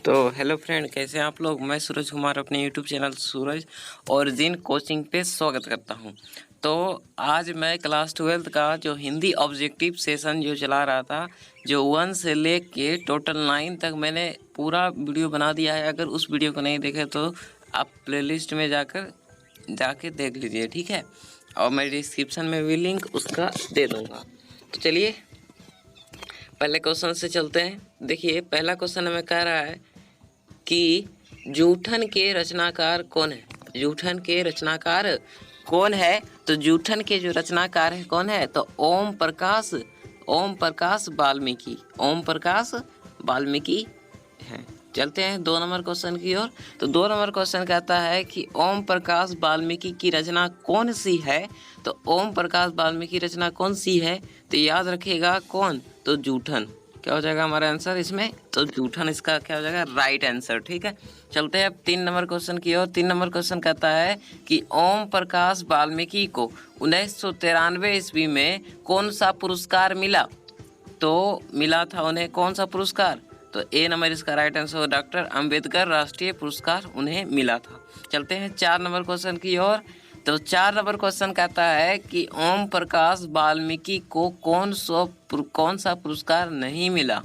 तो hello friend, कैसे हैं आप लोग। मैं सूरज कुमार अपने यूट्यूब चैनल सूरज और जिन कोचिंग पे स्वागत करता हूं। तो आज मैं क्लास 12 का जो हिंदी ऑब्जेक्टिव सेशन जो चला रहा था, जो 1 से लेके टोटल 9 तक मैंने पूरा वीडियो बना दिया है। अगर उस वीडियो को नहीं देखे तो आप प्लेलिस्ट में जाके देख लीजिए, ठीक है। और मैं डिस्क्रिप्शन में भी लिंक उसका दे दूँगा। तो चलिए पहले क्वेश्चन से चलते हैं। देखिए पहला क्वेश्चन हमें कह रहा है कि जूठन के रचनाकार कौन है। जूठन के रचनाकार कौन है? तो जूठन के जो रचनाकार है कौन है? तो ओम प्रकाश वाल्मीकि। ओम प्रकाश वाल्मीकि है। चलते हैं 2 नंबर क्वेश्चन की ओर। तो 2 नंबर क्वेश्चन कहता है कि ओम प्रकाश वाल्मीकि की रचना कौन सी है। तो ओम प्रकाश वाल्मीकि की रचना कौन सी है? तो याद रखिएगा कौन? तो जूठन। क्या हो जाएगा हमारा आंसर इसमें? तो जूठन इसका क्या हो जाएगा? राइट आंसर, ठीक है। चलते हैं अब 3 नंबर क्वेश्चन की ओर। 3 नंबर क्वेश्चन कहता है कि ओम प्रकाश वाल्मीकि को 1993 ईस्वी में कौन सा पुरस्कार मिला। तो मिला था उन्हें कौन सा पुरस्कार? तो ए नंबर इसका राइट आंसर, डॉक्टर अंबेडकर राष्ट्रीय पुरस्कार उन्हें मिला था। चलते हैं 4 नंबर क्वेश्चन की ओर। तो 4 नंबर क्वेश्चन कहता है कि ओम प्रकाश वाल्मीकि को कौन सा पुरस्कार नहीं मिला।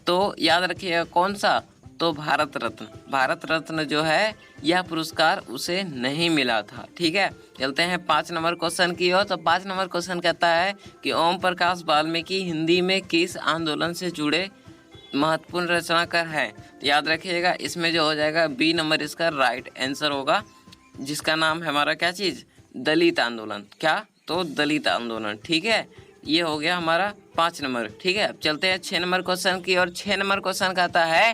तो याद रखिएगा कौन सा? तो भारत रत्न। भारत रत्न जो है यह पुरस्कार उसे नहीं मिला था, ठीक है। चलते हैं 5 नंबर क्वेश्चन की ओर। तो 5 नंबर क्वेश्चन कहता है कि ओम प्रकाश वाल्मीकि हिंदी में किस आंदोलन से जुड़े महत्वपूर्ण रचनाकार है। तो याद रखिएगा इसमें जो हो जाएगा बी नंबर इसका राइट आंसर होगा, जिसका नाम है हमारा क्या चीज़? दलित आंदोलन। क्या? तो दलित आंदोलन, ठीक है। ये हो गया हमारा 5 नंबर, ठीक है। अब चलते हैं 6 नंबर क्वेश्चन की और 6 नंबर क्वेश्चन कहता है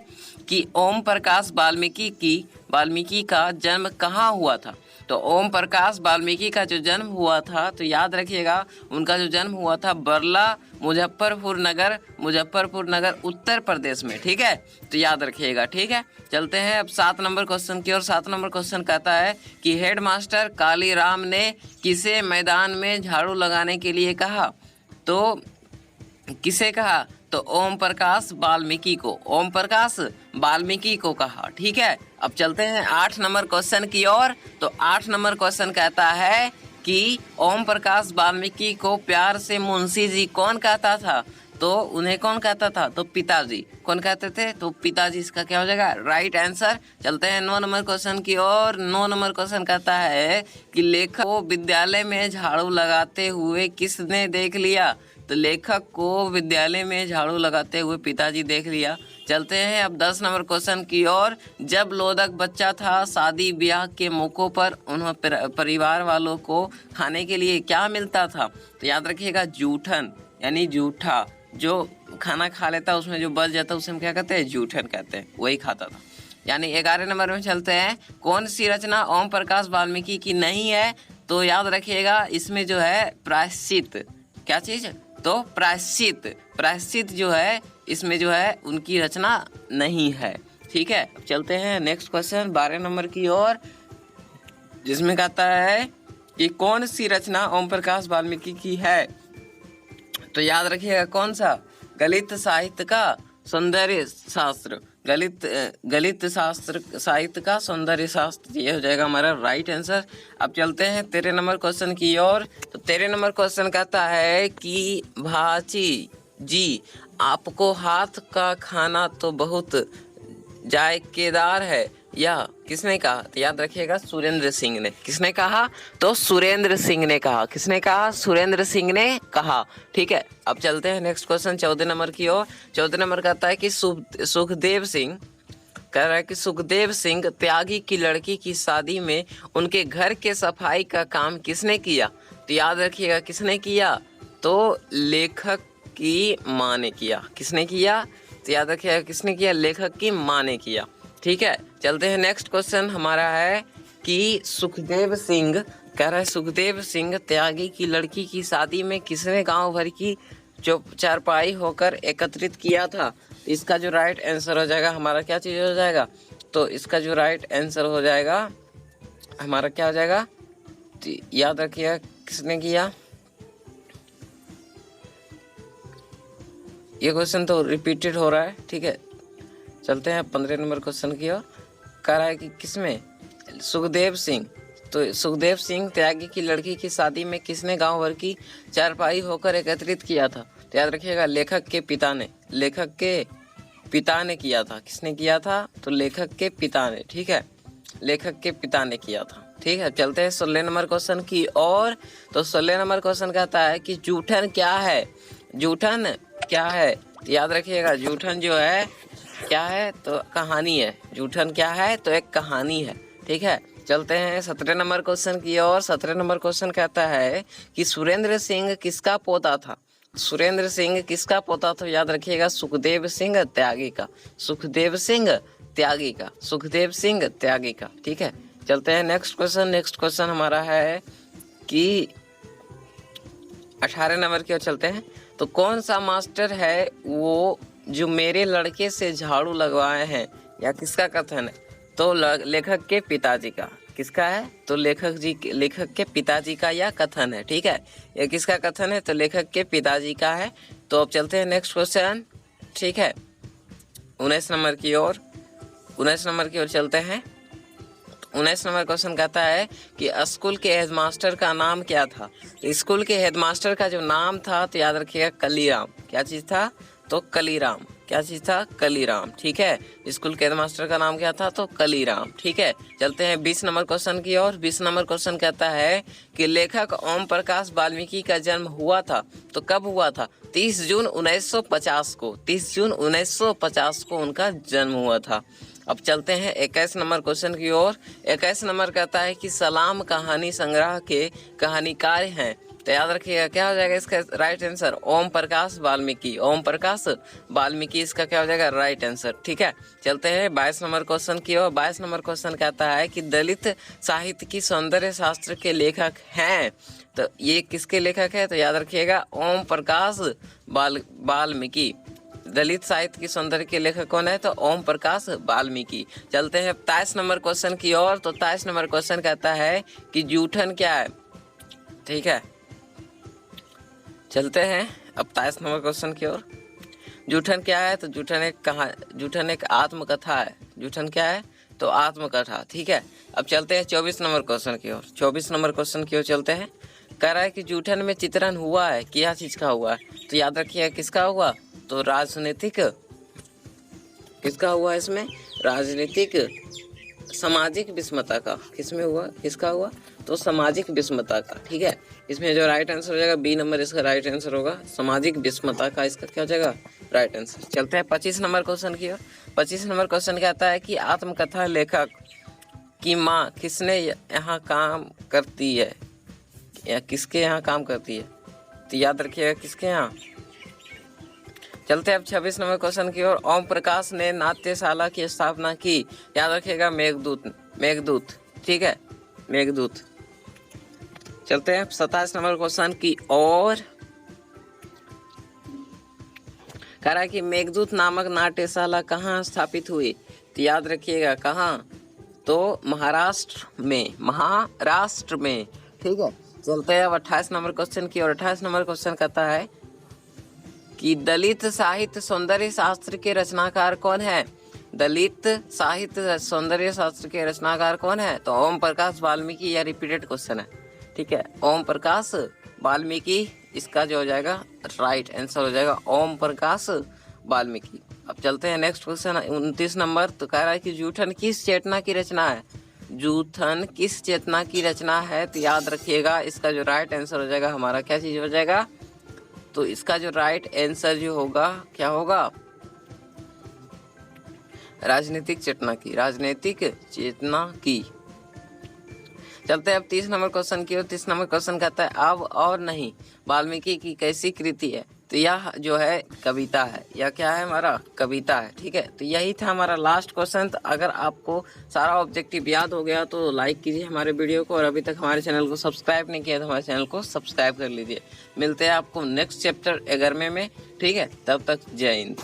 कि ओम प्रकाश वाल्मीकि का जन्म कहाँ हुआ था। तो ओम प्रकाश वाल्मीकि का जो जन्म हुआ था, तो याद रखिएगा उनका जो जन्म हुआ था बरला मुजफ्फरपुर नगर उत्तर प्रदेश में, ठीक है। तो याद रखिएगा, ठीक है। चलते हैं अब 7 नंबर क्वेश्चन की और। 7 नंबर क्वेश्चन कहता है कि हेडमास्टर कालीराम ने किसे मैदान में झाड़ू लगाने के लिए कहा। तो किसे कहा? तो ओम प्रकाश वाल्मीकि को। ओम प्रकाश वाल्मीकि को कहा, ठीक है। अब चलते हैं 8 नंबर क्वेश्चन की ओर। तो 8 नंबर क्वेश्चन कहता है कि ओम प्रकाश वाल्मीकि को प्यार से मुंशी जी कौन कहता था। तो उन्हें कौन कहता था? तो पिताजी। कौन कहते थे? तो पिताजी इसका क्या हो जाएगा? Right answer. चलते हैं 9 नंबर क्वेश्चन की ओर। 9 नंबर क्वेश्चन कहता है कि लेखक को विद्यालय में झाड़ू लगाते हुए किसने देख लिया। तो लेखक को विद्यालय में झाड़ू लगाते हुए पिताजी देख लिया। चलते हैं अब 10 नंबर क्वेश्चन की ओर। जब लोधक बच्चा था शादी ब्याह के मौक़ों पर उन्हें परिवार वालों को खाने के लिए क्या मिलता था। तो याद रखिएगा जूठन, यानी जूठा। जो खाना खा लेता है उसमें जो बच जाता है उसे हम क्या कहते हैं? जूठन कहते हैं, वही खाता था। यानी 11 नंबर में चलते हैं। कौन सी रचना ओम प्रकाश वाल्मीकि की नहीं है। तो याद रखिएगा इसमें जो है प्रायश्चित। क्या चीज़? तो प्रायश्चित जो है इसमें जो है उनकी रचना नहीं है, ठीक है। अब चलते हैं नेक्स्ट क्वेश्चन 12 नंबर की ओर, जिसमें कहता है कि कौन सी रचना ओम प्रकाश वाल्मीकि की है। तो याद रखिएगा कौन सा? गलित साहित्य का सौंदर्य शास्त्र। गलित शास्त्र साहित्य का सौंदर्य शास्त्र, ये हो जाएगा हमारा राइट आंसर। अब चलते हैं 13 नंबर क्वेश्चन की ओर। तो 13 नंबर क्वेश्चन कहता है कि भाची जी आपको हाथ का खाना तो बहुत जायकेदार है, यह किसने कहा। तो याद रखिएगा सुरेंद्र सिंह ने। किसने कहा? तो सुरेंद्र सिंह ने कहा। किसने कहा? सुरेंद्र सिंह ने कहा, ठीक है। अब चलते हैं नेक्स्ट क्वेश्चन 14 नंबर की ओर। 14 नंबर कहता है कि सुखदेव सिंह कह रहा है कि सुखदेव सिंह त्यागी की लड़की की शादी में उनके घर के सफाई का काम किसने किया। तो याद रखिएगा किसने किया। तो लेखक की माँ ने किया। किसने किया? तो याद रखिएगा किसने किया? लेखक की माँ ने किया, ठीक है। चलते हैं नेक्स्ट क्वेश्चन हमारा है कि सुखदेव सिंह कह रहा है सुखदेव सिंह त्यागी की लड़की की शादी में किसने गांव भर की चारपाई होकर एकत्रित किया था। इसका जो राइट आंसर हो जाएगा हमारा क्या चीज़ हो जाएगा। तो इसका जो राइट आंसर हो जाएगा हमारा क्या हो जाएगा। तो याद रखिएगा किसने किया। ये क्वेश्चन तो रिपीटेड हो रहा है, ठीक है। चलते हैं 15 नंबर क्वेश्चन की ओर। कह रहा है कि किसमें, सुखदेव सिंह, तो सुखदेव सिंह त्यागी की लड़की की शादी में किसने गांव भर की चारपाई होकर एकत्रित किया था? तो याद रखिएगा लेखक के पिता ने, लेखक के पिता ने किया था। किसने किया था? तो लेखक के पिता ने, ठीक है, लेखक के पिता ने किया था, ठीक है। चलते हैं 16 नंबर क्वेश्चन की ओर। तो 16 नंबर क्वेश्चन कहता है कि जूठन क्या है? जूठन क्या है? तो याद रखिएगा जूठन जो है क्या है? तो कहानी है। जूठन क्या है? तो एक कहानी है, ठीक है। चलते हैं 17 नंबर क्वेश्चन की ओर। 17 नंबर क्वेश्चन कहता है कि सुरेंद्र सिंह किसका पोता था? सुरेंद्र सिंह किसका पोता था? याद रखिएगा सुखदेव सिंह त्यागी का, सुखदेव सिंह त्यागी का, सुखदेव सिंह त्यागी का, ठीक है। चलते हैं नेक्स्ट क्वेश्चन। नेक्स्ट क्वेश्चन हमारा है कि 18 नंबर की ओर चलते हैं। तो कौन सा मास्टर है वो जो मेरे लड़के से झाड़ू लगवाए हैं? या किसका कथन है? तो लेखक के पिताजी का। किसका है? तो लेखक के पिताजी का यह कथन है, ठीक है। ये किसका कथन है? तो लेखक के पिताजी का है। तो अब चलते हैं नेक्स्ट क्वेश्चन, ठीक है, 19 नंबर की ओर। 19 नंबर की ओर चलते हैं। 19 नंबर क्वेश्चन कहता है कि स्कूल के हेडमास्टर का नाम क्या था? स्कूल के हेडमास्टर का जो नाम था तो याद रखिएगा कलीराम। क्या चीज था? तो कलीराम। क्या चीज था? कलीराम, ठीक है। स्कूल के हेडमास्टर का नाम क्या था? तो कलीराम, ठीक है। चलते हैं 20 नंबर क्वेश्चन की ओर। 20 नंबर क्वेश्चन कहता है कि लेखक ओम प्रकाश वाल्मीकि का जन्म हुआ था, तो कब हुआ था? 30 जून 1950 को, 30 जून 1950 को उनका जन्म हुआ था। अब चलते हैं 21 नंबर क्वेश्चन की ओर। 21 नंबर कहता है कि सलाम कहानी संग्रह के कहानीकार हैं, तो याद रखिएगा क्या हो जाएगा इसका राइट आंसर? ओम प्रकाश वाल्मीकि। ओम प्रकाश वाल्मीकि इसका क्या हो जाएगा? राइट आंसर, ठीक है। चलते हैं 22 नंबर क्वेश्चन की ओर। 22 नंबर क्वेश्चन कहता है कि दलित साहित्य की सौंदर्य शास्त्र के लेखक हैं, तो ये किसके लेखक है? तो याद रखिएगा ओम प्रकाश वाल्मीकि। दलित साहित्य की सौंदर्य के लेखक कौन है? तो ओम प्रकाश वाल्मीकि। चलते हैं 23 नंबर क्वेश्चन की ओर। तो 23 नंबर क्वेश्चन कहता है कि जूठन क्या है, ठीक है। चलते हैं अब 23 नंबर क्वेश्चन की ओर। जूठन क्या है? तो जूठन एक आत्मकथा है। जूठन क्या है? तो आत्मकथा, ठीक है। अब चलते हैं 24 नंबर क्वेश्चन की ओर। 24 नंबर क्वेश्चन की ओर चलते हैं। कह रहा है कि जूठन में चित्रण हुआ है, क्या चीज का हुआ है? तो याद रखिएगा किसका हुआ? तो राजनीतिक, किसका हुआ इसमें? राजनीतिक सामाजिक विषमता का। किसमें हुआ? किसका हुआ? तो सामाजिक विषमता का, ठीक है। इसमें जो राइट आंसर हो जाएगा बी नंबर, इसका राइट आंसर होगा सामाजिक विषमता का, इसका क्या हो जाएगा? Right answer. चलते हैं 25 नंबर क्वेश्चन की ओर। 25 नंबर क्वेश्चन कहता है कि आत्मकथा लेखक की माँ किसने यहाँ काम करती है, या किसके यहाँ काम करती है? तो याद रखिएगा किसके यहाँ। चलते हैं अब 26 नंबर क्वेश्चन की ओर। ओम प्रकाश ने नाट्यशाला की स्थापना की, याद रखिएगा मेघदूत, ठीक है, मेघदूत। चलते हैं 27 नंबर क्वेश्चन की ओर। कह रहा है कि मेघदूत नामक नाट्यशाला कहाँ स्थापित हुई? तो याद रखिएगा कहाँ? तो महाराष्ट्र में, ठीक है। चलते हैं अब 28 नंबर क्वेश्चन की ओर। 28 नंबर क्वेश्चन कहता है कि दलित साहित्य सौंदर्य शास्त्र के रचनाकार कौन है? दलित साहित्य सौंदर्य शास्त्र के रचनाकार कौन है? तो ओम प्रकाश वाल्मीकि। यह रिपीटेड क्वेश्चन है, ठीक है। ओम प्रकाश वाल्मीकि इसका जो हो जाएगा राइट आंसर हो जाएगा ओम प्रकाश वाल्मीकि। अब चलते हैं नेक्स्ट क्वेश्चन 29 नंबर। तो कह रहा है कि जूठन किस चेतना की रचना है? जूठन किस चेतना की रचना है? तो याद रखिएगा इसका जो राइट आंसर हो जाएगा हमारा क्या चीज हो जाएगा? तो इसका जो राइट आंसर जो होगा क्या होगा? राजनीतिक चेतना की, राजनीतिक चेतना की। चलते हैं अब 30 नंबर क्वेश्चन की ओर। 30 नंबर क्वेश्चन कहता है अब और नहीं वाल्मीकि की कैसी कृति है? तो यह जो है कविता है। यह क्या है? हमारा कविता है, ठीक है। तो यही था हमारा लास्ट क्वेश्चन। तो अगर आपको सारा ऑब्जेक्टिव याद हो गया तो लाइक कीजिए हमारे वीडियो को, और अभी तक हमारे चैनल को सब्सक्राइब नहीं किया तो हमारे चैनल को सब्सक्राइब कर लीजिए। मिलते हैं आपको नेक्स्ट चैप्टर 11वें में, ठीक है। तब तक जय हिंद।